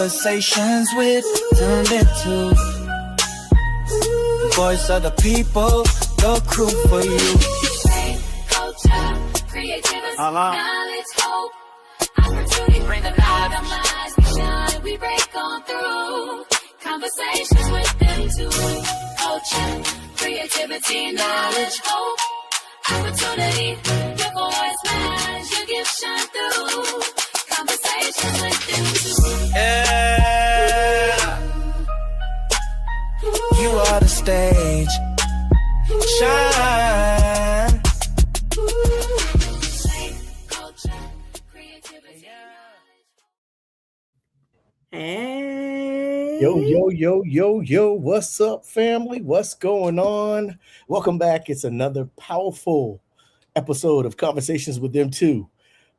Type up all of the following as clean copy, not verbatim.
Conversations with them two. Voice of the people, the crew for you. Culture, creativity, knowledge, hope, opportunity, bring the light of minds. We shine, we break on through. Conversations with them two. Culture, creativity, knowledge, hope, opportunity. Your voice matters, your gift shine through. Conversations with them two. Yeah. You are the stage. Shine. Hey. Yo, what's up, family? What's going on? Welcome back. It's another powerful episode of Conversations with Them Too.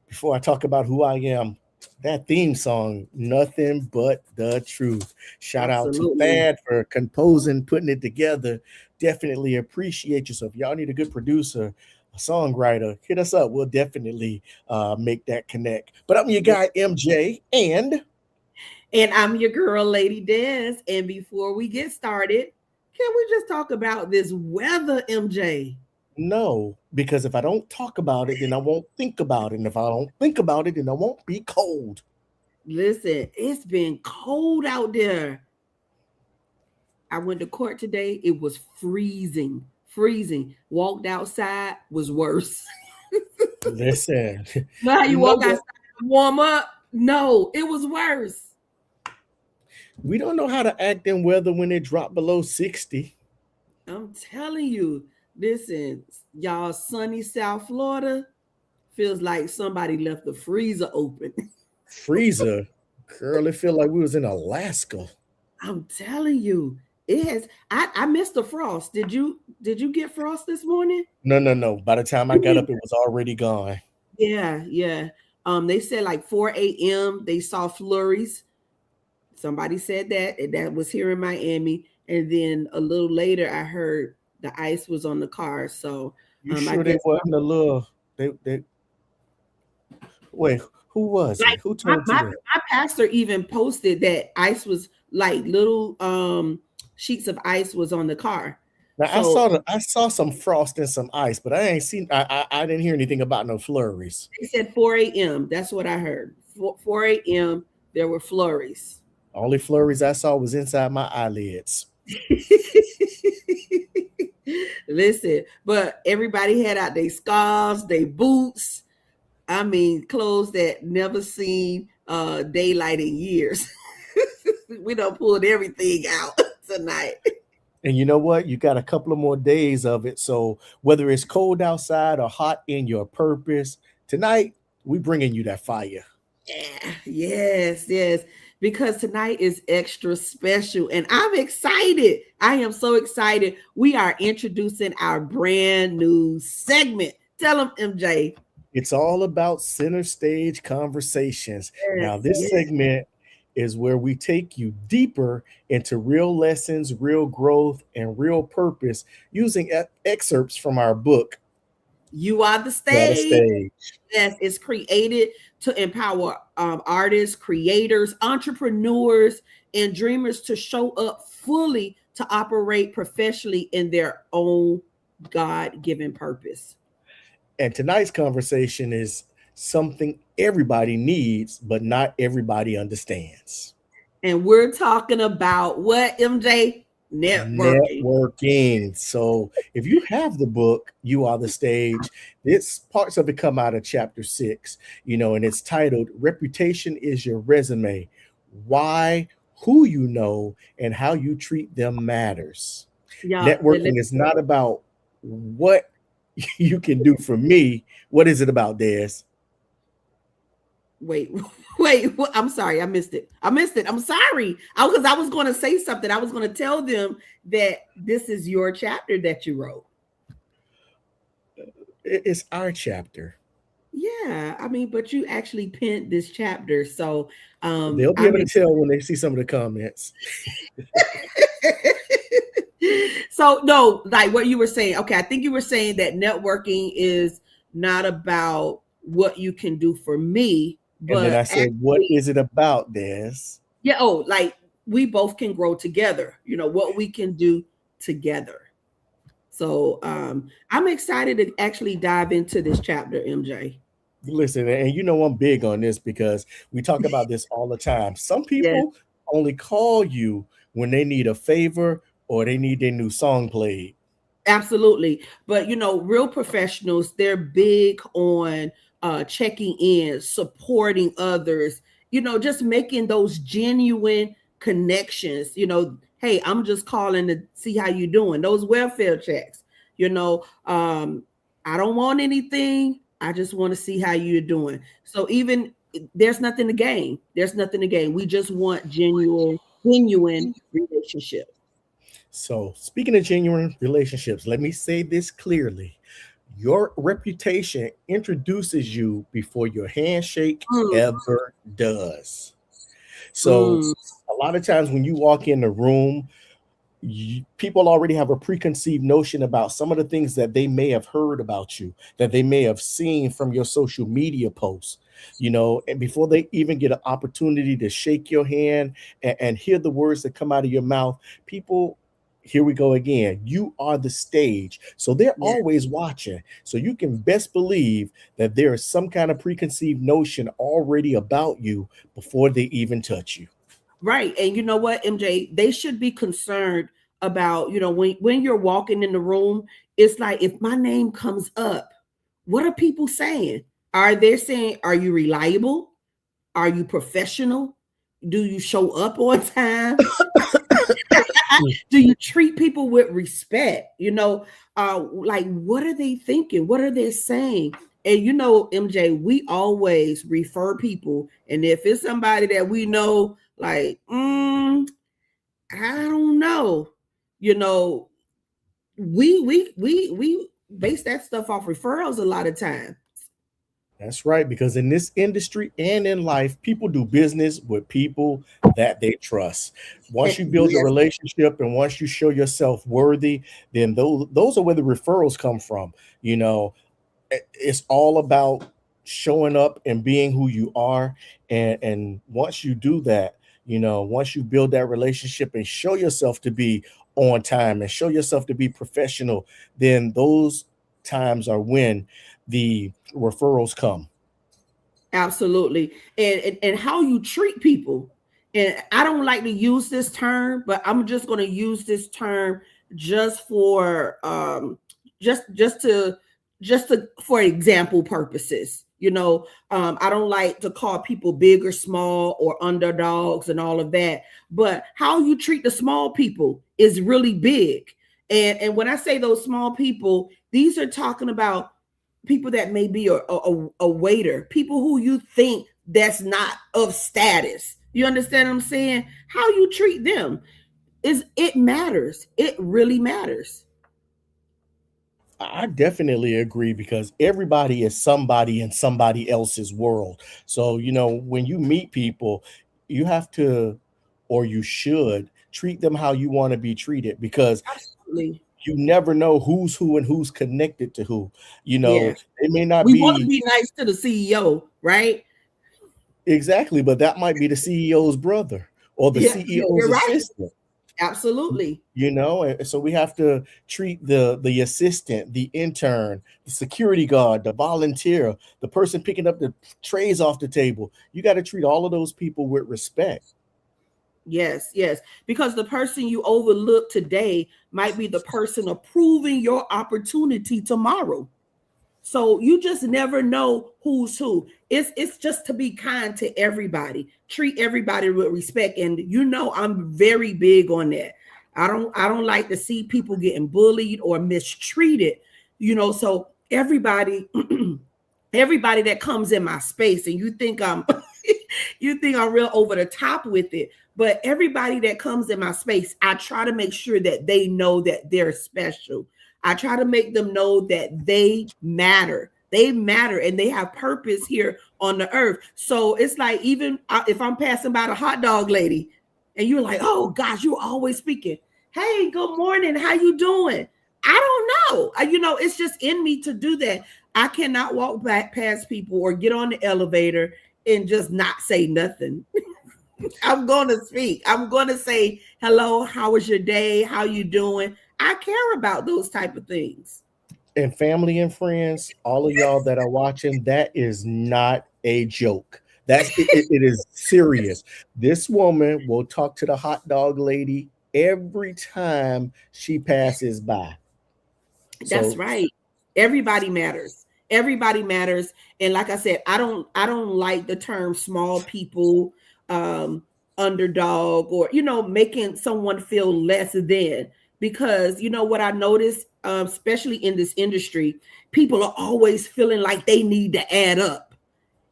Before I talk about who I am, that theme song, Nothing But the Truth. Shout out to Thad for composing, putting it together. Definitely appreciate you. So if y'all need a good producer, a songwriter, hit us up. We'll definitely make that connect. But I'm your guy, MJ, and I'm your girl, Lady Des. And before we get started, can we just talk about this weather, MJ? No, because if I don't talk about it, then I won't think about it. And if I don't think about it, then I won't be cold. Listen, it's been cold out there. I went to court today. It was freezing. Walked outside was worse. Listen. You know how you walk outside and warm up? No, it was worse. We don't know how to act in weather when it dropped below 60. I'm telling you. Listen, y'all, sunny South Florida feels like somebody left the freezer open. Freezer? Girl, it feel like we was in Alaska. I'm telling you, it has. I missed the frost. Did you get frost this morning? No. By the time I got up, it was already gone. Yeah. They said like 4 a.m. they saw flurries. Somebody said that was here in Miami. And then a little later, I heard the ice was on the car. So you sure they wasn't a little? Wait, who was it? Who told you that? My pastor even posted that ice was like little sheets of ice was on the car. Now I saw some frost and some ice, but I didn't hear anything about no flurries. They said 4 a.m. That's what I heard. 4 a.m. there were flurries. Only flurries I saw was inside my eyelids. Listen, but everybody had out their scarves, their boots. I mean, clothes that never seen daylight in years. We done pulled everything out tonight. And you know what? You got a couple of more days of it. So whether it's cold outside or hot in your purpose, tonight we bringing you that fire. Yeah, yes. Because tonight is extra special and I'm excited. I am so excited. We are introducing our brand new segment. Tell them, MJ. It's all about center stage conversations. Yes, now, this segment is where we take you deeper into real lessons, real growth, and real purpose using excerpts from our book, You Are the Stage. Yes, it's created to empower artists, creators, entrepreneurs, and dreamers to show up fully to operate professionally in their own God-given purpose. And tonight's conversation is something everybody needs, but not everybody understands. And we're talking about what, MJ? Networking. So if you have the book, You Are the Stage, this parts of it come out of chapter 6, and it's titled Reputation is Your Resume. Why, who you know, and how you treat them matters. Networking is not about what you can do for me. What is it about, Des? Wait, I'm sorry. I missed it. I'm sorry. Because I was going to say something. I was going to tell them that this is your chapter that you wrote. It's our chapter. Yeah. I mean, but you actually penned this chapter. So they'll be able to tell when they see some of the comments. So no, like what you were saying. Okay. I think you were saying that networking is not about what you can do for me. But and then I said, what is it about, Des? Yeah. Oh, like we both can grow together. What we can do together. So I'm excited to actually dive into this chapter, MJ. Listen, and I'm big on this because we talk about this all the time. Some Yes, people only call you when they need a favor or they need their new song played. absolutely. But real professionals, they're big on checking in, supporting others, just making those genuine connections. Hey, I'm just calling to see how you doing. Those welfare checks, I don't want anything. I just want to see how you're doing. So even there's nothing to gain. There's nothing to gain. We just want genuine relationship. So, speaking of genuine relationships, let me say this clearly. Your reputation introduces you before your handshake Mm, ever does. So, mm, a lot of times when you walk in the room, people already have a preconceived notion about some of the things that they may have heard about you, that they may have seen from your social media posts, and before they even get an opportunity to shake your hand and hear the words that come out of your mouth, people, here we go again. You are the stage. So they're yeah. always watching. So you can best believe that there is some kind of preconceived notion already about you before they even touch you. Right. And you know what, MJ, they should be concerned about, when you're walking in the room, it's like if my name comes up, what are people saying? Are they saying, are you reliable? Are you professional? Do you show up on time? Do you treat people with respect? Like what are they thinking? What are they saying? And MJ, we always refer people, and if it's somebody that we know, like, I don't know, you know, we base that stuff off referrals a lot of time. That's right, because in this industry and in life, people do business with people that they trust. Once you build a Yes, relationship and once you show yourself worthy, then those are where the referrals come from. It's all about showing up and being who you are. And once you do that, once you build that relationship and show yourself to be on time and show yourself to be professional, then those times are when the referrals come. absolutely. And how you treat people. And I don't like to use this term, but I'm just going to use this term just for just to for example purposes. I don't like to call people big or small or underdogs and all of that. But how you treat the small people is really big. And when I say those small people, these are talking about people that may be a waiter, people who you think that's not of status. You understand what I'm saying? How you treat them is it matters. It really matters. I definitely agree because everybody is somebody in somebody else's world. So, when you meet people, you have to, or you should, treat them how you want to be treated because Absolutely. you never know who's who and who's connected to who. Yeah. They may not We want to be be nice to the CEO, right? exactly, but that might be the CEO's brother or the Yeah, CEO's you're right. assistant. Absolutely. And so we have to treat the assistant, the intern, the security guard, the volunteer, the person picking up the trays off the table. You got to treat all of those people with respect. Yes, yes. Because the person you overlook today might be the person approving your opportunity tomorrow. So you just never know who's who. It's just to be kind to everybody. Treat everybody with respect. And I'm very big on that. I don't like to see people getting bullied or mistreated. So everybody everybody that comes in my space, and you think I'm you think I'm real over the top with it, but everybody that comes in my space, I try to make sure that they know that they're special. I try to make them know that they matter. They matter and they have purpose here on the earth. So it's like, even if I'm passing by the hot dog lady and you're like, oh gosh, you're always speaking. Hey, good morning. How you doing? I don't know. It's just in me to do that. I cannot walk back past people or get on the elevator and just not say nothing. I'm going to speak. I'm going to say, hello, how was your day? How you doing? I care about those type of things. And family and friends, all of y'all that are watching, that is not a joke. It is serious. This woman will talk to the hot dog lady every time she passes by. That's right. Everybody matters. Everybody matters. And like I said, I don't like the term small people, underdog, or making someone feel less than, because what I noticed, especially in this industry, people are always feeling like they need to add up,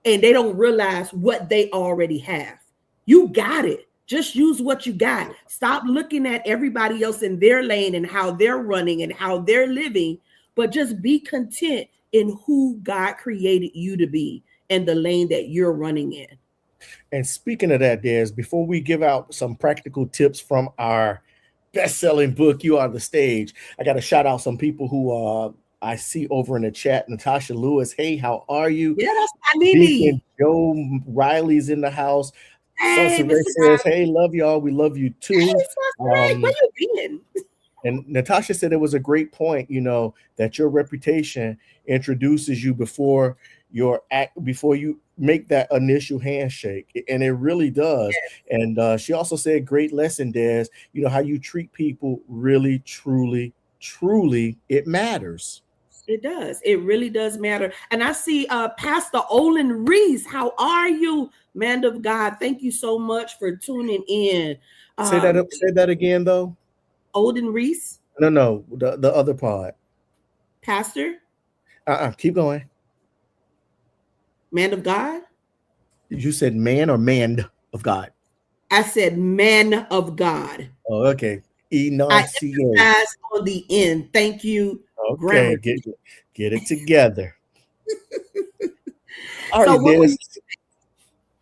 and they don't realize what they already have. You got it. Just use what you got. Stop looking at everybody else in their lane and how they're running and how they're living, but just be content in who God created you to be and the lane that you're running in. And speaking of that, Des, before we give out some practical tips from our best-selling book, You Are the Stage, I got to shout out some people who I see over in the chat. Natasha Lewis, hey, how are you? Yeah, that's my Nene. Joe Riley's in the house. Hey, Sunset says, hey, love y'all. We love you too. Hey, where you been? And Natasha said it was a great point, that your reputation introduces you before you make that initial handshake. And it really does. Yeah. And she also said, great lesson, Des, how you treat people really, truly, truly, it matters. It does. It really does matter. And I see Pastor Olin Reese. How are you, man of God? Thank you so much for tuning in. Say that again, though. Olin Reese? No, the other part. Pastor? Keep going. Man of God? You said man or man of God? I said man of God. Oh, okay. Enunciate. I emphasize on the end. Thank you. Okay, get it together. All right, Des.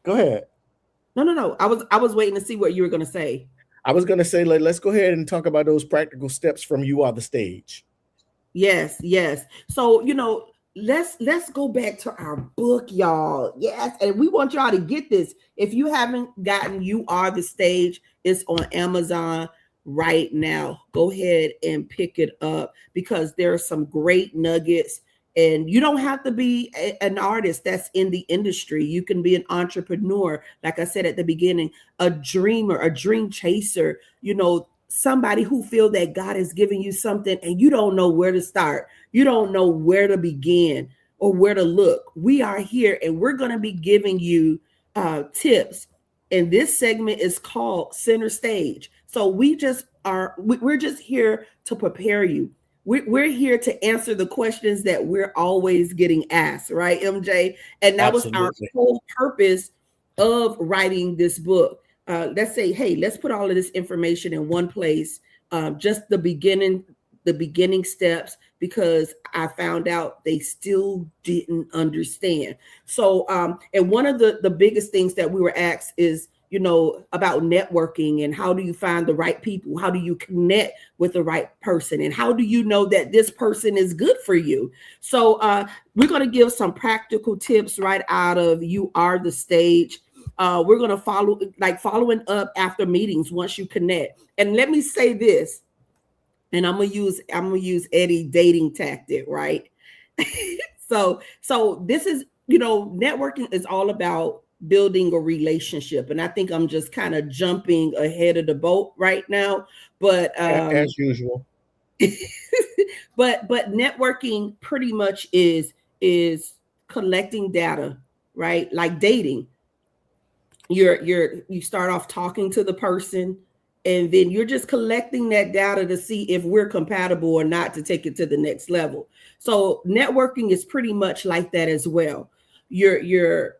Go ahead. No. I was waiting to see what you were going to say. I was going to say, let's go ahead and talk about those practical steps from You Are the Stage. Yes. So, let's go back to our book, y'all. Yes, and we want y'all to get this. If you haven't gotten You Are the Stage, it's on Amazon right now. Go ahead and pick it up, because there are some great nuggets, and you don't have to be an artist that's in the industry. You can be an entrepreneur, like I said at the beginning, a dreamer, a dream chaser, somebody who feel that God is giving you something and you don't know where to start. You don't know where to begin or where to look. We are here, and we're going to be giving you tips. And this segment is called Center Stage. So we're just here to prepare you. We're here to answer the questions that we're always getting asked, right, MJ? And that Absolutely. Was our whole purpose of writing this book. Let's say, hey, let's put all of this information in one place, just the beginning steps, because I found out they still didn't understand. So, and one of the biggest things that we were asked is, about networking, and how do you find the right people? How do you connect with the right person? And how do you know that this person is good for you? So we're going to give some practical tips right out of You Are the Stage. We're going to following up after meetings once you connect. And let me say this, and I'm going to use Eddie dating tactic, right? So this is, networking is all about building a relationship. And I think I'm just kind of jumping ahead of the boat right now, but as usual. but networking pretty much is collecting data, right? Like dating. You start off talking to the person, and then you're just collecting that data to see if we're compatible or not, to take it to the next level. So networking is pretty much like that as well. You're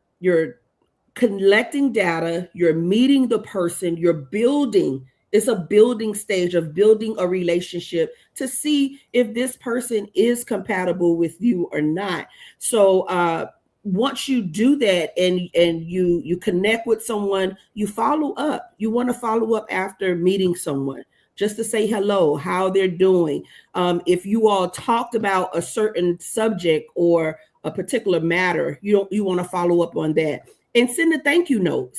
collecting data, you're meeting the person, you're building. It's a building stage of building a relationship to see if this person is compatible with you or not. So once you do that and you connect with someone, you follow up. You want to follow up after meeting someone, just to say hello, how they're doing. If you all talked about a certain subject or a particular matter, you want to follow up on that. and send a thank you note.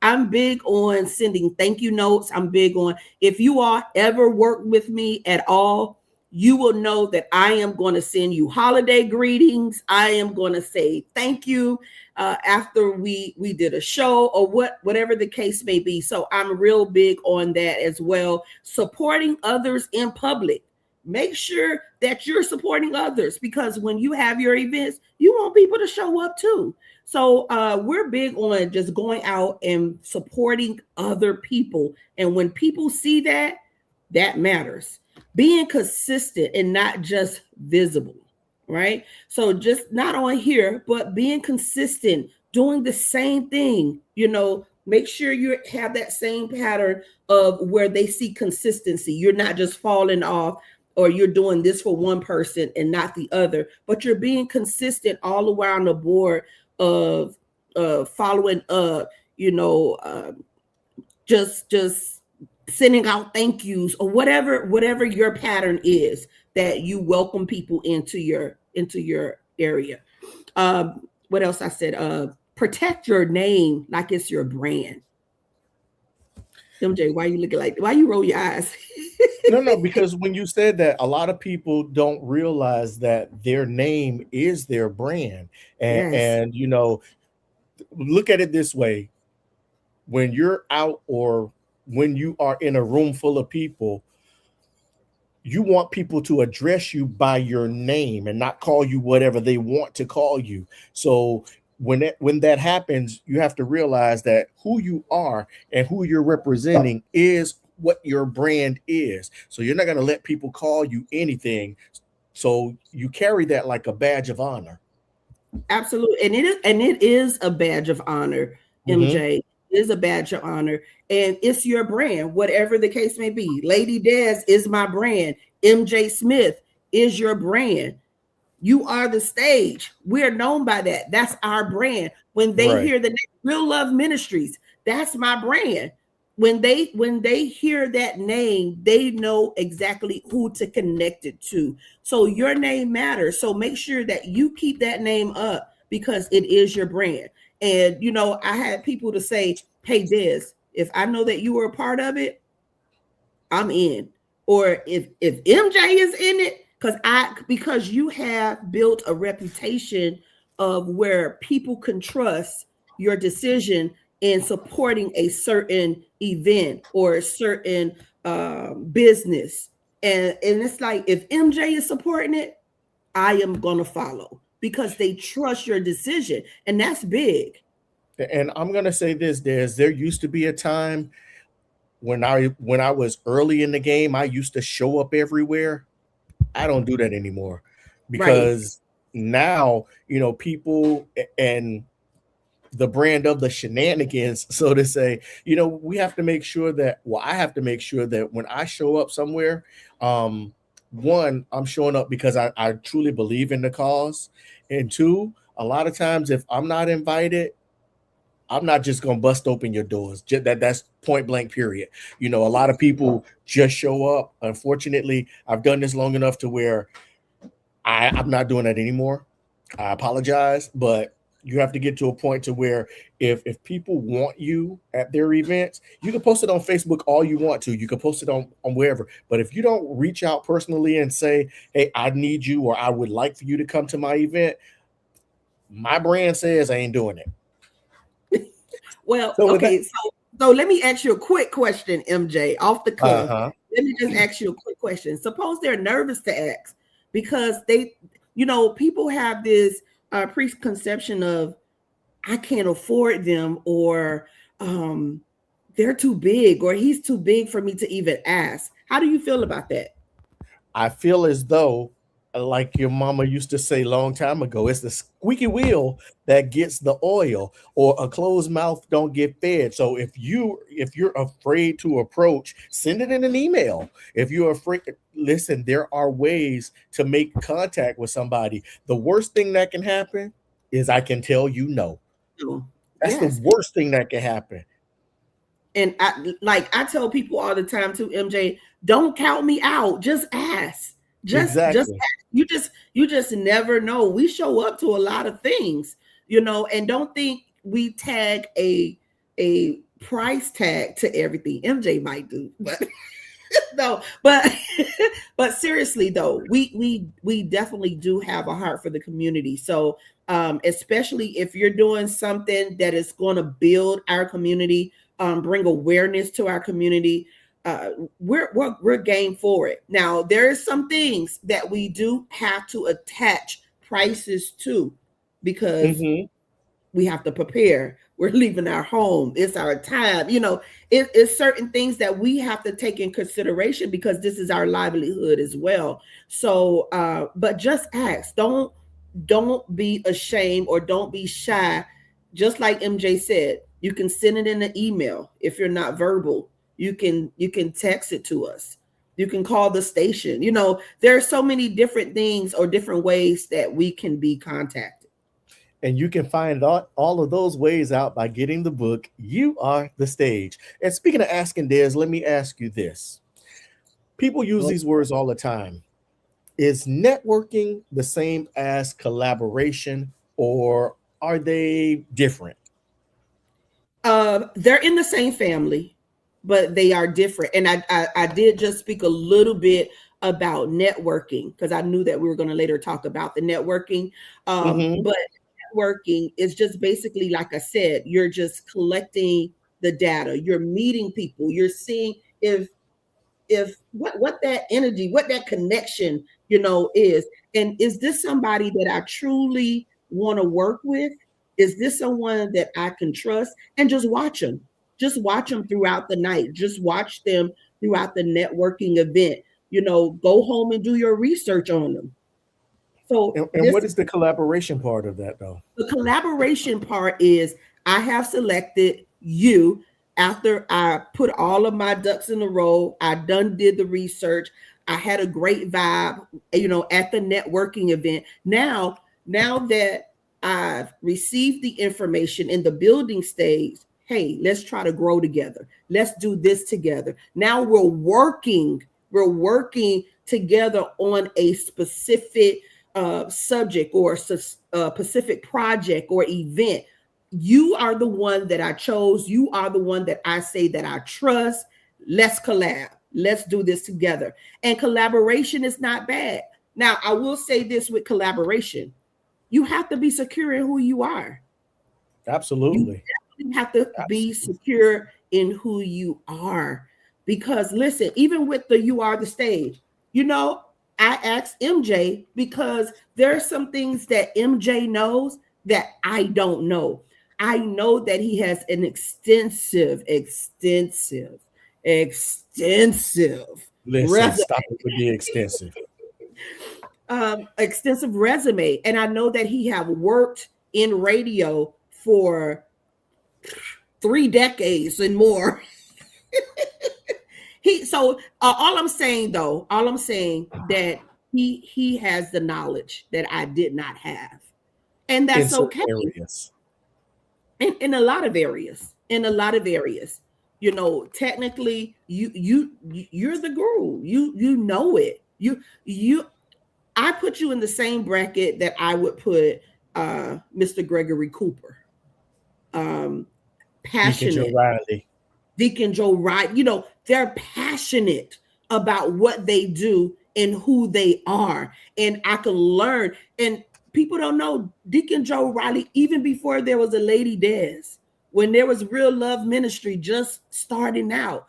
I'm big on sending thank you notes. I'm big on, if you all ever work with me at all, you will know that I am going to send you holiday greetings. I am going to say thank you after we did a show or whatever the case may be. So I'm real big on that as well. Supporting others in public. Make sure that you're supporting others, because when you have your events, you want people to show up too. So we're big on just going out and supporting other people. And when people see that, that matters. Being consistent and not just visible, right? So just not on here, but being consistent, doing the same thing, make sure you have that same pattern of where they see consistency. You're not just falling off, or you're doing this for one person and not the other, but you're being consistent all around the board of following up, just sending out thank yous or whatever your pattern is, that you welcome people into your area. What else I said? Protect your name like it's your brand. MJ, why you roll your eyes? No, because when you said that, a lot of people don't realize that their name is their brand. And look at it this way. When you're out or when you are in a room full of people, you want people to address you by your name and not call you whatever they want to call you. So when that happens, you have to realize that who you are and who you're representing is what your brand is. So you're not going to let people call you anything. So you carry that like a badge of honor. Absolutely. And it is a badge of honor, MJ. It is a badge of honor. And it's your brand, whatever the case may be. Lady Des is my brand. MJ Smith is your brand. You are the stage. We're known by that. That's our brand. When they hear the name Real Love Ministries, that's my brand. When they hear that name, they know exactly who to connect it to. So your name matters. So make sure that you keep that name up, because it is your brand. And I had people to say, hey, Des, if I know that you were a part of it, I'm in. Or if MJ is in it, because you have built a reputation of where people can trust your decision in supporting a certain event or a certain business. And it's like, if MJ is supporting it, I am going to follow, because they trust your decision. And that's big. And I'm going to say this, there used to be a time when I was early in the game, I used to show up everywhere. I don't do that anymore, because now, people and the brand of the shenanigans, so to say, we have to make sure that, I have to make sure that when I show up somewhere, one, I'm showing up because I truly believe in the cause. And two, a lot of times if I'm not invited, I'm not just going to bust open your doors. That's point blank, period. A lot of people just show up. Unfortunately, I've done this long enough to where I'm not doing that anymore. I apologize, but you have to get to a point to where if people want you at their events, you can post it on Facebook all you want to. You can post it on wherever. But if you don't reach out personally and say, hey, I need you, or I would like for you to come to my event, my brand says I ain't doing it. Well, okay, so let me ask you a quick question, MJ, off the cuff. Let me just ask you a quick question. Suppose they're nervous to ask, because people have this preconception of, I can't afford them, or they're too big, or he's too big for me to even ask. How do you feel about that? I feel as though, like your mama used to say a long time ago, it's the squeaky wheel that gets the oil, or a closed mouth don't get fed. So if you're afraid to approach, send it in an email. If you're afraid, listen, there are ways to make contact with somebody. The worst thing that can happen is I can tell you no. That's the worst thing that can happen. And I tell people all the time too, MJ, don't count me out. Just ask. Just ask. You just never know. We show up to a lot of things, and don't think we tag a price tag to everything. MJ might do, but no, but seriously though, we definitely do have a heart for the community. So especially if you're doing something that is going to build our community, bring awareness to our community, we're game for it. Now there are some things that we do have to attach prices to, because we have to prepare. We're leaving our home. It's our time. It's certain things that we have to take in consideration, because this is our livelihood as well. So, but just ask. Don't be ashamed, or don't be shy. Just like MJ said, you can send it in an email. If you're not verbal, you can text it to us. You can call the station. There are so many different things or different ways that we can be contacted. And you can find all of those ways out by getting the book, You Are the Stage. And speaking of asking, Des, let me ask you this. People use these words all the time. Is networking the same as collaboration, or are they different? They're in the same family, but they are different. And I did just speak a little bit about networking, because I knew that we were going to later talk about the networking. But networking is just basically, like I said, you're just collecting the data, you're meeting people, you're seeing if what that energy, what that connection is, and is this somebody that I truly want to work with? Is this someone that I can trust? And just watch them throughout the night, just watch them throughout the networking event. Go home and do your research on them. So, and what is the collaboration part of that, though? The collaboration part is, I have selected you after I put all of my ducks in a row. I did the research. I had a great vibe, at the networking event. Now that I've received the information in the building stage, hey, let's try to grow together. Let's do this together. Now we're working together on a specific subject or a specific project or event. You are the one that I chose. You are the one that I say that I trust. Let's collab. Let's do this together. And collaboration is not bad. Now, I will say this with collaboration. You have to be secure in who you are. Absolutely. You have to be secure in who you are. Because listen, even with the You Are the Stage, I asked MJ because there are some things that MJ knows that I don't know. I know that he has an extensive Listen, resume. Stop it with the extensive. Extensive resume. And I know that he have worked in radio for 3 decades and more. All I'm saying that he has the knowledge that I did not have. And that's okay. In a lot of areas. Technically you're the guru. You know it. I put you in the same bracket that I would put Mr. Gregory Cooper. Passionate. Deacon Joe Riley. They're passionate about what they do and who they are. And I can learn. And people don't know Deacon Joe Riley, even before there was a Lady Des, when there was Real Love Ministry just starting out,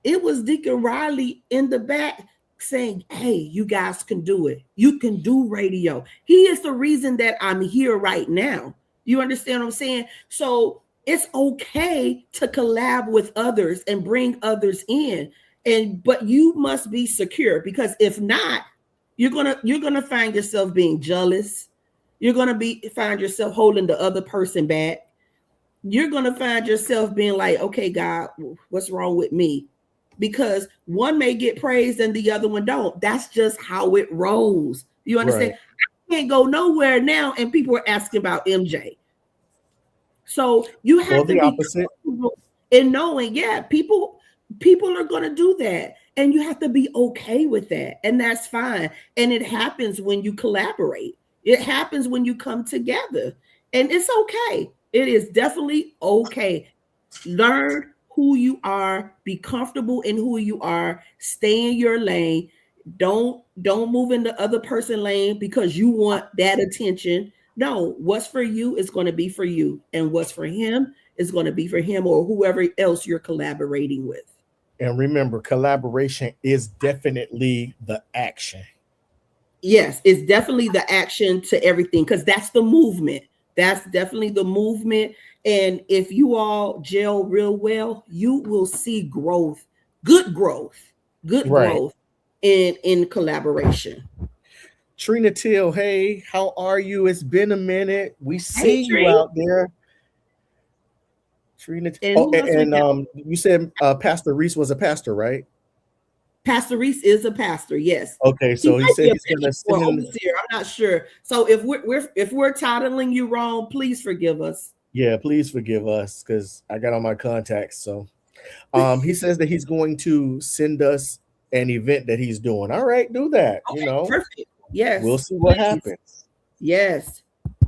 it was Deacon Riley in the back saying, hey, you guys can do it. You can do radio. He is the reason that I'm here right now. You understand what I'm saying? So it's okay to collab with others and bring others in. But you must be secure, because if not, you're gonna find yourself being jealous. You're gonna find yourself holding the other person back. You're gonna find yourself being like, okay, God, what's wrong with me? Because one may get praised and the other one don't. That's just how it rolls. You understand? Right. I can't go nowhere now, and people are asking about MJ. So you have to be opposite in knowing, people are going to do that, and you have to be okay with that, and that's fine. And it happens when you collaborate. It happens when you come together, and it's okay. It is definitely okay. Learn who you are, be comfortable in who you are, stay in your lane. Don't move in the other person lane because you want that attention. No, what's for you is going to be for you, and what's for him is going to be for him or whoever else you're collaborating with. And remember, collaboration is definitely the action. Yes, it's definitely the action to everything because that's the movement. That's definitely the movement. And if you all gel real well, you will see growth, good growth, good Right. growth in collaboration. Trina Till, hey, how are you? It's been a minute. We see Hey, you Tree. out there. Trina. And Oh, who else we got? you said Pastor Reese was a pastor, right? Pastor Reese is a pastor. Yes. Okay, He so he might said be a he's gonna bishop or send in. overseer. I'm not sure. So if we're titling you wrong, please forgive us. Yeah, please forgive us because I got all my contacts. So he says that he's going to send us an event that he's doing. All right, do that. Okay, perfect. Yes. We'll see what Please. happens. Yes.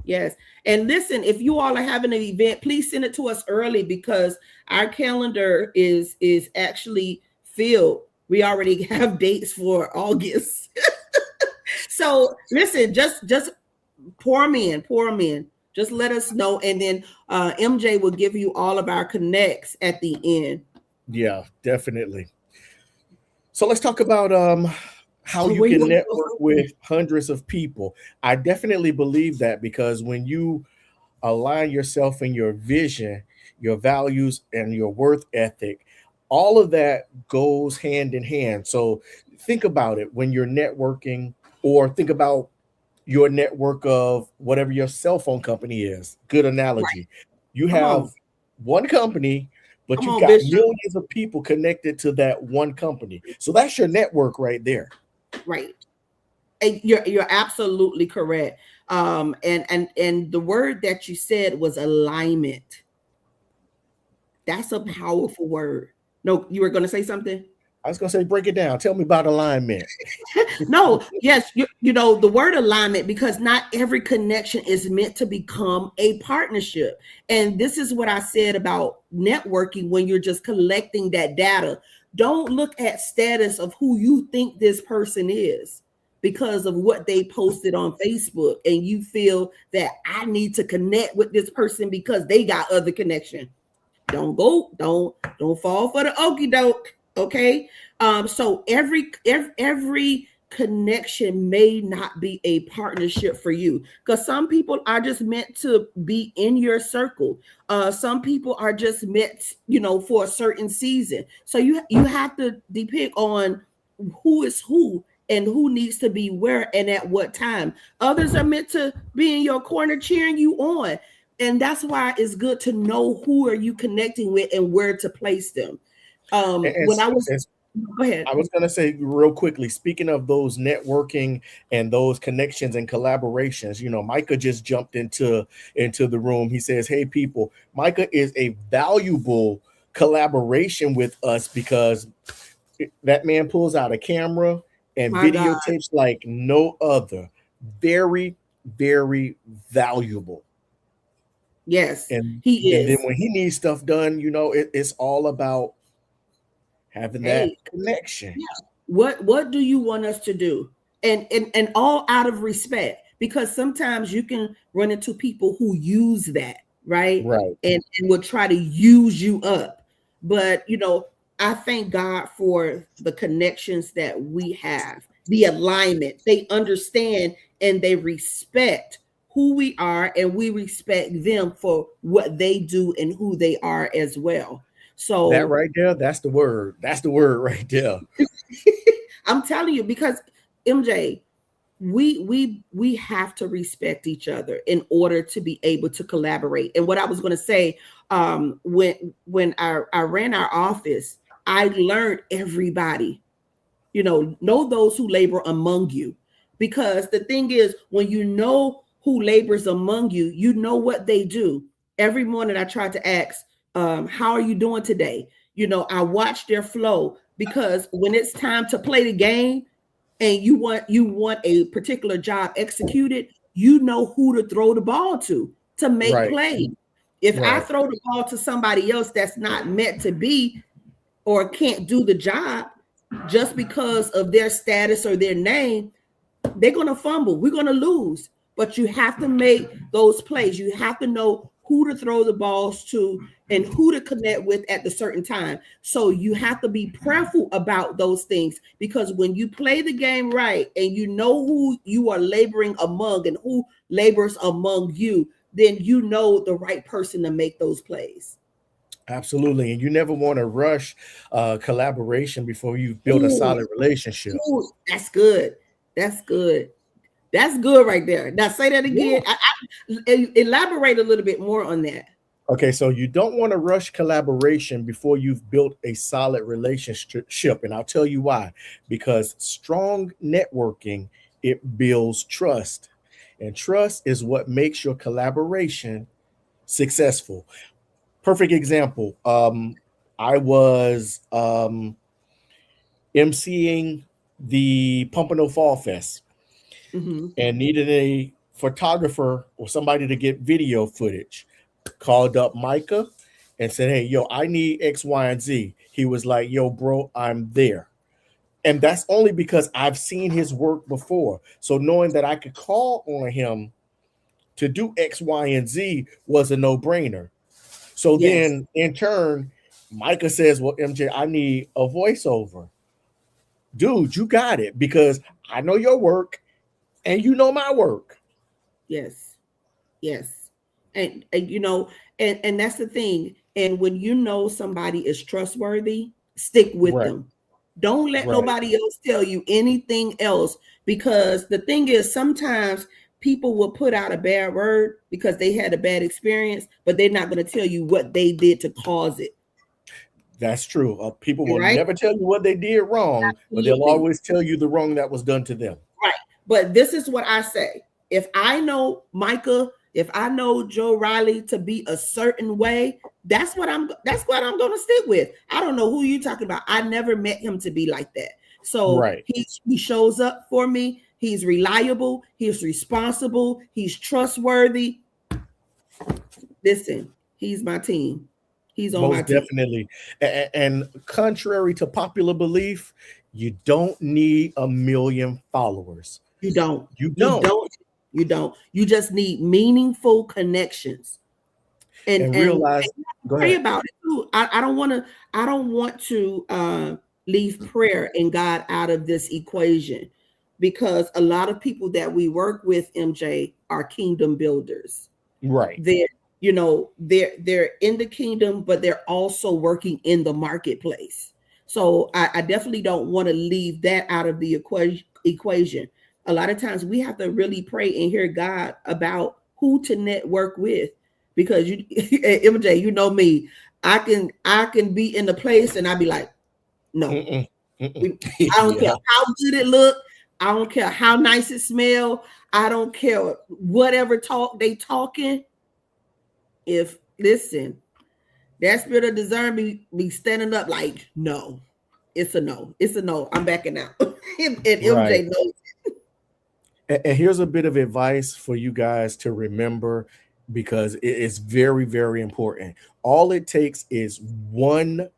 Yes. And listen, if you all are having an event, please send it to us early because our calendar is actually filled. We already have dates for August. So listen, just pour them in. Just let us know. And then MJ will give you all of our connects at the end. Yeah, definitely. So let's talk about how you can network with hundreds of people. I definitely believe that because when you align yourself in your vision, your values, and your worth ethic, all of that goes hand in hand. So think about it when you're networking, or think about your network of whatever your cell phone company is. Good analogy. Right. You have one company, but you've got Bishop. millions of people connected to that one company. So that's your network right there. Right. And you're absolutely correct. And the word that you said was alignment. That's a powerful word. No, you were going to say something? I was going to say, break it down. Tell me about alignment. No, yes, you know, the word alignment, because not every connection is meant to become a partnership. And this is what I said about networking when you're just collecting that data. Don't look at status of who you think this person is because of what they posted on Facebook, and you feel that I need to connect with this person because they got other connection. Don't fall for the okie doke. Okay. So every connection may not be a partnership for you, because some people are just meant to be in your circle. Some people are just meant, for a certain season. So you have to depict on who is who and who needs to be where and at what time. Others are meant to be in your corner cheering you on. And that's why it's good to know who are you connecting with and where to place them. Go ahead. I was going to say real quickly, speaking of those networking and those connections and collaborations, Micah just jumped into the room. He says, hey, people, Micah is a valuable collaboration with us because that man pulls out a camera and videotapes like no other. Very, very valuable. Yes, and he is. And then when he needs stuff done, it's all about having that connection. Yeah. What do you want us to do? And all out of respect, because sometimes you can run into people who use that, right? And will try to use you up. But I thank God for the connections that we have, the alignment. They understand and they respect who we are, and we respect them for what they do and who they are as well. So that right there, that's the word. That's the word right there. I'm telling you, because MJ, we have to respect each other in order to be able to collaborate. And what I was going to say, when I ran our office, I learned everybody, know those who labor among you, because the thing is, when you know who labors among you, you know what they do. Every morning I try to ask, how are you doing today? I watch their flow, because when it's time to play the game and you want a particular job executed, you know who to throw the ball to make play. If I throw the ball to somebody else that's not meant to be or can't do the job just because of their status or their name, they're going to fumble. We're going to lose. But you have to make those plays. You have to know who to throw the balls to and who to connect with at the certain time. So you have to be prayerful about those things, because when you play the game right and you know who you are laboring among and who labors among you, then you know the right person to make those plays. Absolutely. And you never want to rush collaboration before you've built a solid relationship. That's good. That's good. That's good right there. Now say that again. I elaborate a little bit more on that. Okay, so you don't want to rush collaboration before you've built a solid relationship. And I'll tell you why. Because strong networking, it builds trust. And trust is what makes your collaboration successful. Perfect example. I was emceeing the Pompano Fall Fest and needed a photographer or somebody to get video footage. Called up Micah and said, hey, yo, I need X, Y, and Z. He was like, yo, bro, I'm there. And that's only because I've seen his work before. So knowing that I could call on him to do X, Y, and Z was a no-brainer. So then in turn, Micah says, well, MJ, I need a voiceover. Dude, you got it, because I know your work and you know my work. Yes. And you know, and that's the thing. And when you know somebody is trustworthy, stick with them. Don't let nobody else tell you anything else, because the thing is, sometimes people will put out a bad word because they had a bad experience, but they're not going to tell you what they did to cause it. That's true. People will never tell you what they did wrong, but they'll always tell you the wrong that was done to them. Right. But this is what I say. If I know Micah, if I know Joe Riley to be a certain way, that's what I'm going to stick with. I don't know who you're talking about. I never met him to be like that. So he shows up for me. He's reliable. He's responsible. He's trustworthy. Listen, he's my team. He's on my team. Most definitely. And contrary to popular belief, you don't need 1 million followers. You don't. You don't. You just need meaningful connections. And realize. And pray about it too. I don't want to leave prayer and God out of this equation, because a lot of people that we work with, MJ, are kingdom builders. Right. They're in the kingdom, but they're also working in the marketplace. So I definitely don't want to leave that out of the equation. A lot of times we have to really pray and hear God about who to network with, because MJ, you know me, I can be in the place and I'd be like, no, I don't care how good it look. I don't care how nice it smell. I don't care whatever talk they talking. If listen, that spirit of discernment be standing up like, no, it's a no. It's a no. I'm backing out. and MJ knows. And here's a bit of advice for you guys to remember, because it is very, very important. All it takes is one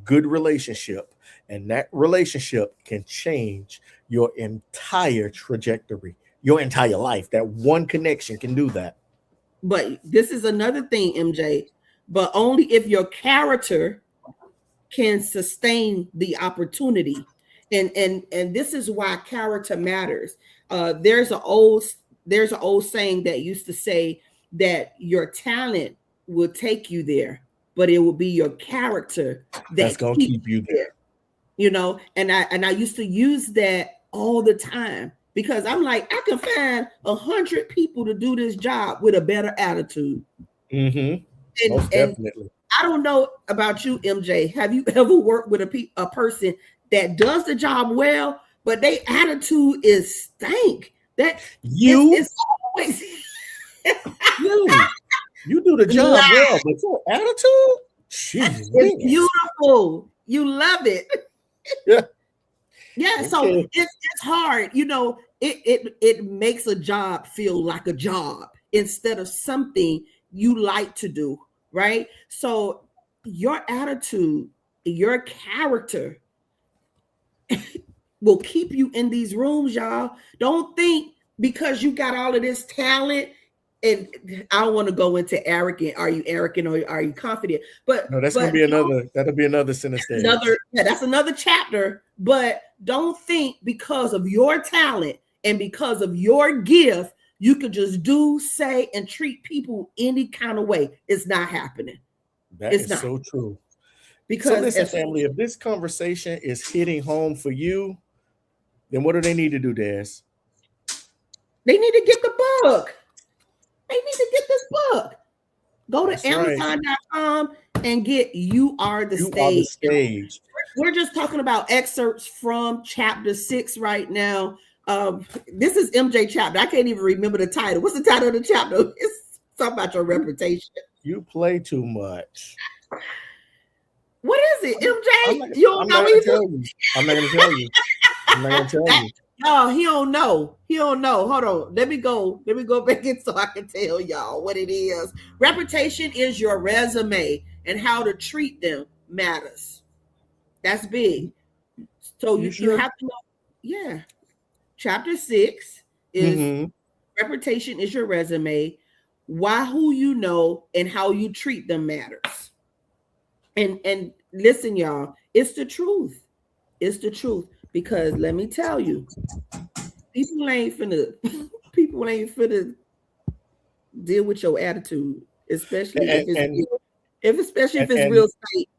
good relationship, and that relationship can change your entire trajectory, your entire life. That one connection can do that. But this is another thing, MJ, but only if your character can sustain the opportunity. And this is why character matters. There's an old saying that used to say that your talent will take you there, but it will be your character that's going to keep you there. You know, and I used to use that all the time, because I'm like, I can find 100 people to do this job with a better attitude. Most definitely. I don't know about you, MJ. Have you ever worked with a person that does the job well, but their attitude is stank? That it's always you do the job well, but your attitude, Jesus, it's beautiful. You love it. Yeah. So it's hard. You know, it makes a job feel like a job instead of something you like to do. right? So your attitude, your character will keep you in these rooms, y'all. Don't think because you got all of this talent, and I don't want to go into arrogant. Are you arrogant or are you confident? But no, that's gonna be another. That'll be another center stage. That's another chapter. But don't think because of your talent and because of your gift, you could just do, say, and treat people any kind of way. It's not happening. It's not so true. Because so listen, family, if this conversation is hitting home for you, then what do they need to do, Des? They need to get the book. They need to get this book. Go to Amazon.com and get You Are the Stage. We're just talking about excerpts from chapter 6 right now. This is MJ chapter. I can't even remember the title. What's the title of the chapter? It's something about your reputation. You play too much. What is it, MJ? I'm not going to tell you. I'm not going to tell you. I'm not going to tell you. No, he don't know. He don't know. Hold on. Let me go back in so I can tell y'all what it is. Reputation is your resume, and how to treat them matters. That's big. So you have to know. Yeah. Chapter 6 is reputation is your resume. Why who you know and how you treat them matters. And listen, y'all, it's the truth. It's the truth. Because let me tell you, people ain't finna deal with your attitude, especially if it's real estate.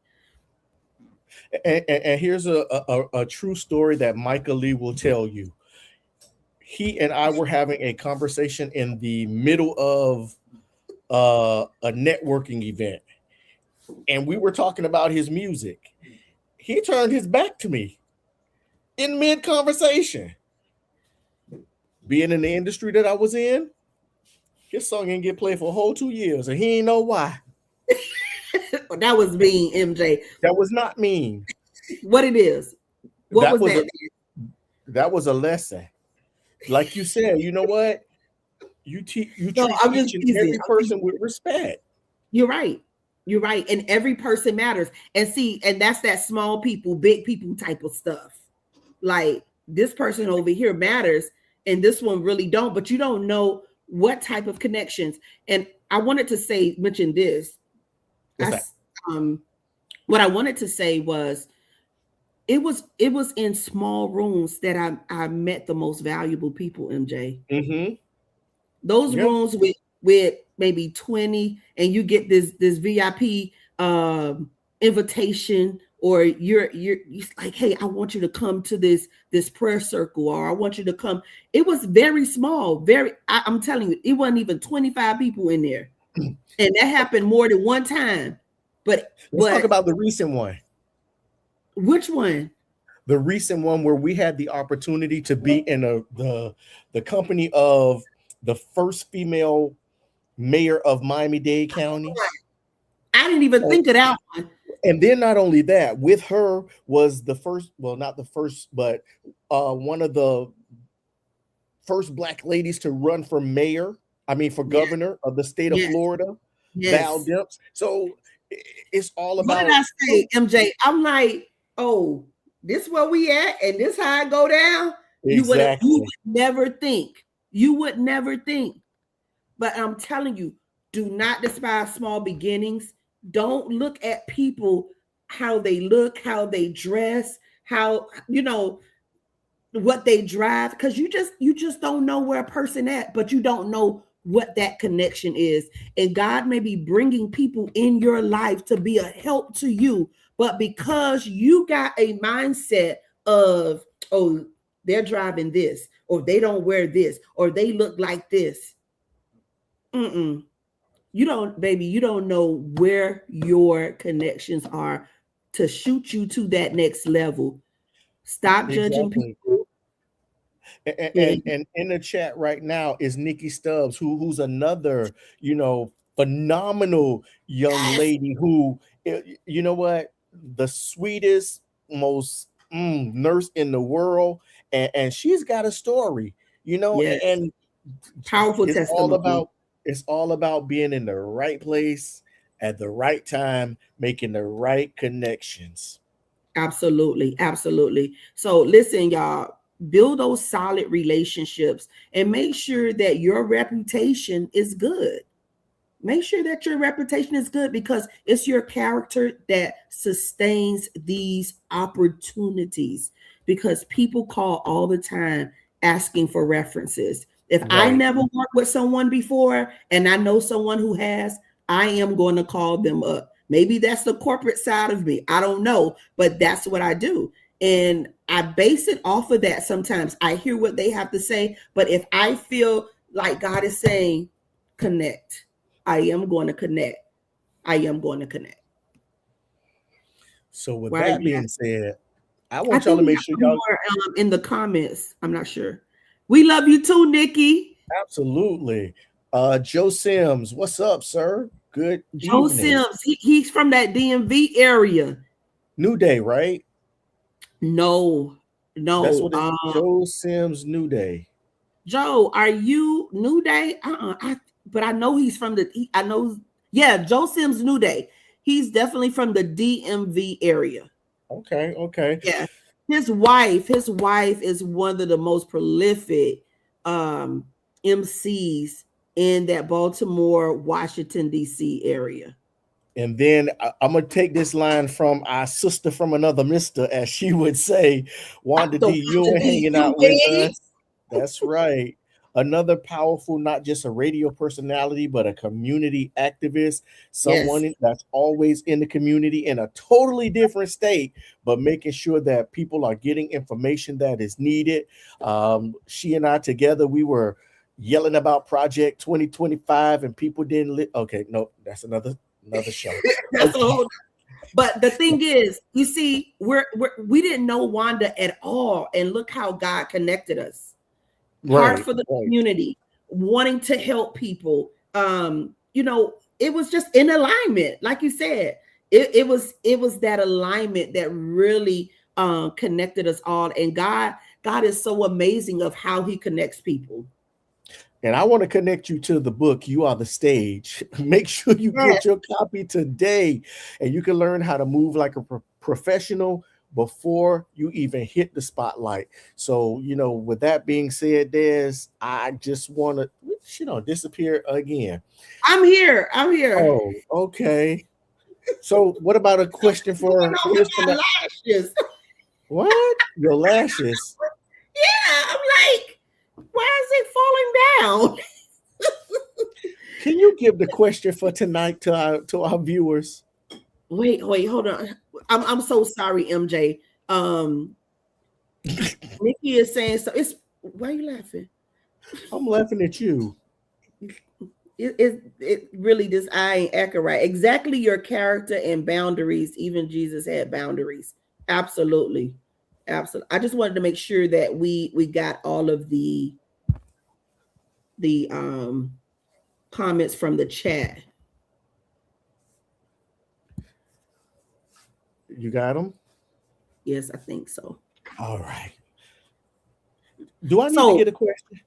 And here's a true story that Micah Lee will tell you. He and I were having a conversation in the middle of a networking event, and we were talking about his music. He turned his back to me in mid-conversation. Being in the industry that I was in, his song didn't get played for a whole 2 years, and he ain't know why. That was mean, MJ. That was not mean. What it is? What was that? That was a lesson. Like you said, you know what? You treat every person with respect. You're right. You're right. And every person matters. And see, and that's that small people, big people type of stuff. Like this person over here matters and this one really don't, but you don't know what type of connections. And I wanted to mention this. What I wanted to say was it was in small rooms that I met the most valuable people, MJ. Mm-hmm. Those rooms with maybe 20 and you get this VIP invitation, or you're like, hey, I want you to come to this prayer circle, or I want you to come. It was very small, I'm telling you, it wasn't even 25 people in there. And that happened more than one time. But let's talk about the recent one. Which one? The recent one where we had the opportunity to be in the company of the first female mayor of Miami-Dade County. I didn't even think of that one. And then not only that, with her was the first, well, not the first, but one of the first Black ladies to run for governor of the state of Florida, Val Demps. So it's all about. What did I say, MJ? I'm like, oh, this where we at, and this how I go down. Exactly. You would never think. You would never think. But I'm telling you, do not despise small beginnings. Don't look at people, how they look, how they dress, how, what they drive, because you just don't know where a person at, but you don't know what that connection is. And God may be bringing people in your life to be a help to you, but because you got a mindset of, oh, they're driving this, or they don't wear this, or they look like this. You don't know where your connections are to shoot you to that next level. Stop judging people. And in the chat right now is Nikki Stubbs, who's another, phenomenal young lady who, you know what, the sweetest, most nurse in the world, and she's got a story, and powerful testimony. It's all about being in the right place at the right time, making the right connections. Absolutely. Absolutely. So listen, y'all, build those solid relationships and make sure that your reputation is good. Make sure that your reputation is good because it's your character that sustains these opportunities. Because people call all the time asking for references. If I Right. never worked with someone before and I know someone who has, I am going to call them up. Maybe that's the corporate side of me. I don't know, but that's what I do. And I base it off of that sometimes. I hear what they have to say, but if I feel like God is saying, connect, I am going to connect. I am going to connect. So with Why are that you being laughing? said, I I want y'all think to we make have sure some y'all more in the comments. I'm not sure. We love you too, Nikki. absolutely. Joe Sims, what's up, sir? Good Joe evening. Sims, he's from that DMV area. New Day, right? No, That's no. what it's Joe Sims New Day. Joe, are you New Day? But I know he's from I know, yeah, Joe Sims New Day. He's definitely from the DMV area. Okay, okay. Yeah. His wife is one of the most prolific um MCs in that Baltimore, Washington, DC area. And then I'm gonna take this line from our sister from another mister, as she would say, Wanda The D. Ewan hanging you out with dig? us. That's right. Another powerful, not just a radio personality, but a community activist, Yes. that's always in the community in a totally different state, but making sure that people are getting information that is needed. She and I together, we were yelling about Project 2025, and people didn't. Okay, no, that's another show. That's a whole. But the thing is, you see, we didn't know Wanda at all, and look how God connected us. Heart Right, for the right. community, wanting to help people. It was just in alignment, like you said. It was that alignment that really connected us all. And God is so amazing of how He connects people. And I want to connect you to the book, You Are the Stage. Make sure you Yes. get your copy today, and you can learn how to move like a professional before you even hit the spotlight. So, with that being said, Des, I just want to, disappear again. I'm here. I'm here. Oh, okay. So, what about a question Going for on with here's for my that? lashes. What? Your lashes? Yeah, I'm like, why is it falling down? Can you give the question for tonight to our viewers? Wait, hold on. I'm so sorry, MJ. Nikki is saying so. Why are you laughing? I'm laughing at you. It really this I ain't acting right. Exactly your character and boundaries. Even Jesus had boundaries. Absolutely. Absolutely. I just wanted to make sure that we got all of the comments from the chat. You got them? Yes, I think so. All right. Do I need to So get a question?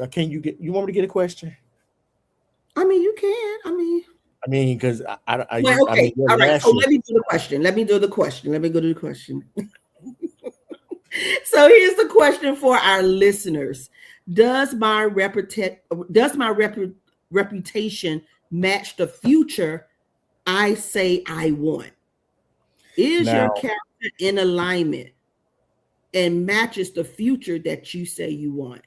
Or you want me to get a question? I mean you can. I mean, because I Well, okay. mean, your All right. So lashes. let me do the question. Let me go to the question. So here's the question for our listeners: Does my reputation match the future I say I want? Is your Now, character in alignment and matches the future that you say you want?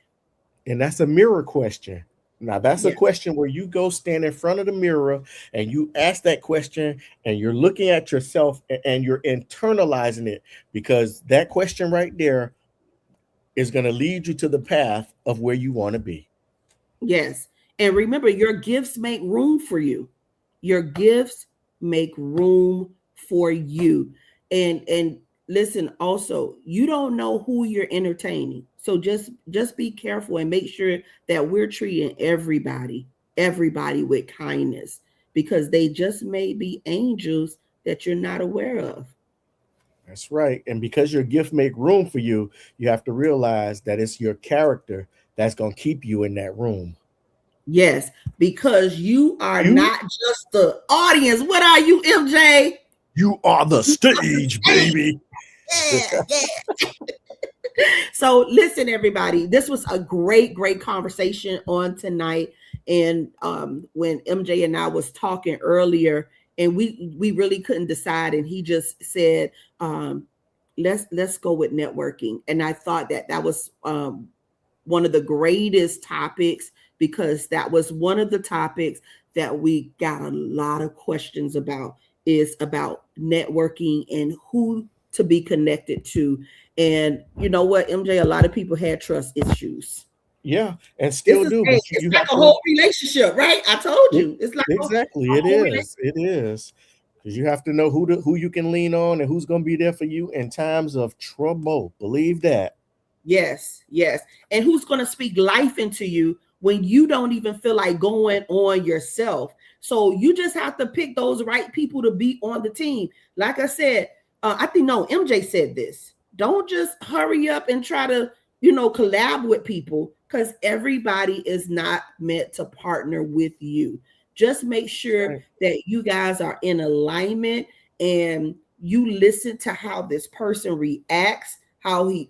and that's a mirror question. Now, that's a Yeah. question where you go stand in front of the mirror and you ask that question and you're looking at yourself and you're internalizing it, because that question right there is going to lead you to the path of where you want to be. Yes. And remember, your gifts make room for you. Your gifts make room for you. And listen, also, you don't know who you're entertaining. So just be careful and make sure that we're treating everybody with kindness, because they just may be angels that you're not aware of. That's right. And because your gift make room for you, you have to realize that it's your character that's going to keep you in that room. Yes, because you are You not just the audience. What are you, MJ? you are the stage, baby. Yeah, yeah. So listen, everybody, this was a great conversation on tonight. And when MJ and I was talking earlier, and we really couldn't decide, and he just said, let's go with networking. And I thought that was one of the greatest topics, because that was one of the topics that we got a lot of questions about, is about networking and who to be connected to. And you know what, MJ, a lot of people had trust issues. Yeah, and still do, but It's you like have a to. whole relationship, right? I told you, it's like Exactly, a it whole relationship. is. It is, because you have to know who you can lean on and who's going to be there for you in times of trouble. Believe that. Yes, yes. And who's going to speak life into you when you don't even feel like going on yourself? So you just have to pick those right people to be on the team. Like I said, I think, no, MJ said this. Don't just hurry up and try to, collab with people, because everybody is not meant to partner with you. Just make sure Right. that you guys are in alignment, and you listen to how this person reacts, how he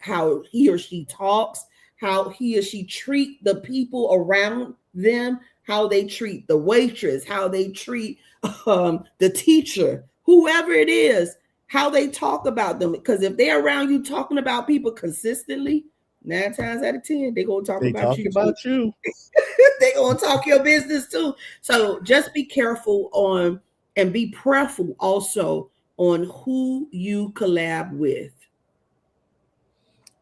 or she talks, how he or she treat the people around them, how they treat the waitress, how they treat the teacher, whoever it is, how they talk about them. Because if they're around you talking about people consistently, 9 times out of 10, they're gonna talk They about talk you too. about you. They're gonna talk your business too. So just be careful on, and be prayerful also on who you collab with.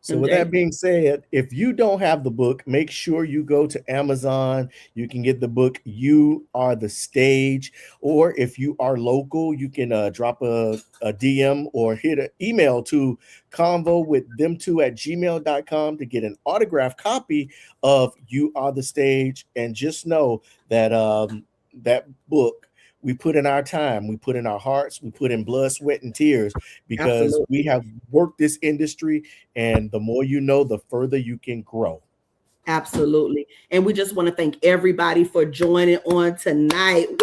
So with that being said, if you don't have the book, make sure you go to Amazon. You can get the book You Are the Stage, or if you are local, you can drop a DM or hit an email to convowiththem2@gmail.com to get an autographed copy of You Are the Stage. And just know that that book, we put in our time, we put in our hearts, we put in blood, sweat, and tears, because we have worked this industry, and the more you know, the further you can grow. Absolutely. And we just want to thank everybody for joining on tonight. Woo!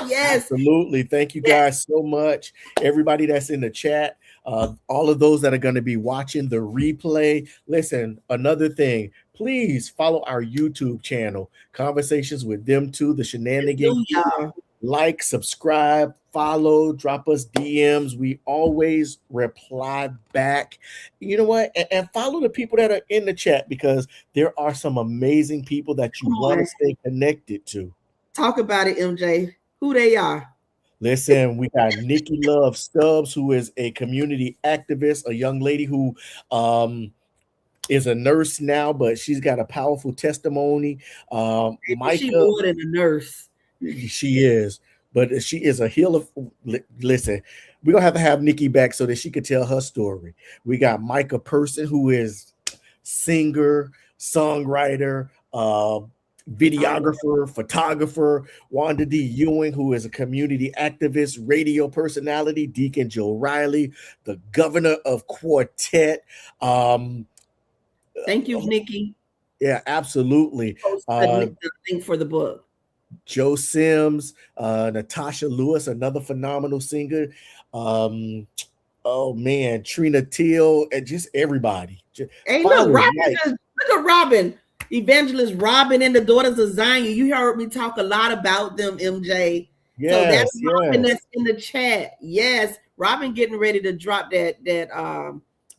Yes. Absolutely. Thank you guys so much. Everybody that's in the chat, all of those that are going to be watching the replay. Listen, another thing, please follow our YouTube channel, Conversations with Them Two, the Shenanigan. Like, subscribe, follow, drop us DMs. We always reply back. You know what? And follow the people that are in the chat, because there are some amazing people that you want to stay connected to. Talk about it, MJ. Who they are. Listen, we got Nikki Love Stubbs, who is a community activist, a young lady who is a nurse now, but she's got a powerful testimony. Micah, she more than a nurse. She is, but she is a healer. Listen, we're gonna have to have Nikki back so that she could tell her story. We got Micah Person, who is singer, songwriter, videographer, photographer. Wanda D. Ewing, who is a community activist, radio personality. Deacon Joe Riley, the governor of Quartet. Thank you, Nikki. Yeah, absolutely. Thing for the book. Joe Sims, Natasha Lewis, another phenomenal singer. Oh man, Trina Teal, and just everybody. Hey, look, look at Robin, Evangelist Robin and the Daughters of Zion. You heard me talk a lot about them, MJ. Yes, so that's Robin that's in the chat. Yes, Robin getting ready to drop that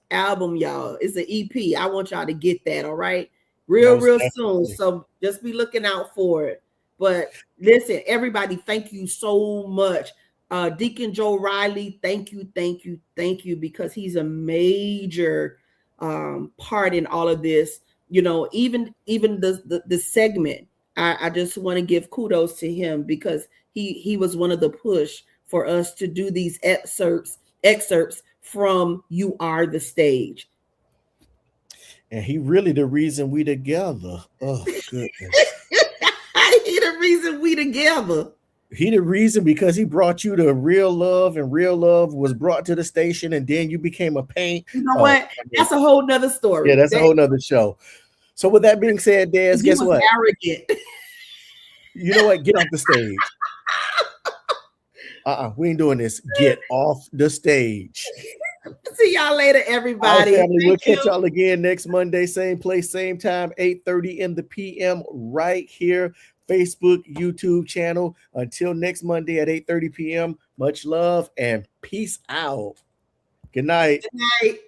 album, y'all. It's an EP. I want y'all to get that, all right? Real soon. So just be looking out for it. But listen, everybody, thank you so much. Deacon Joe Riley, thank you, because he's a major part in all of this. Even the segment, I just want to give kudos to him, because he was one of the push for us to do these excerpts from You Are the Stage. And he really the reason we together. Oh, goodness. He the reason we together. He the reason, because he brought you to Real Love, and Real Love was brought to the station, and then you became a paint. You know what? That's a whole nother story. Yeah, that's a whole nother show. So with that being said, Des, guess what? Arrogant. You know what? Get off the stage. We ain't doing this. Get off the stage. See y'all later, everybody. All right, family, we'll catch y'all again next Monday, same place, same time, 8:30 in the PM, right here, Facebook, YouTube channel. Until next Monday at 8:30 PM, much love and peace out. Good night. Good night.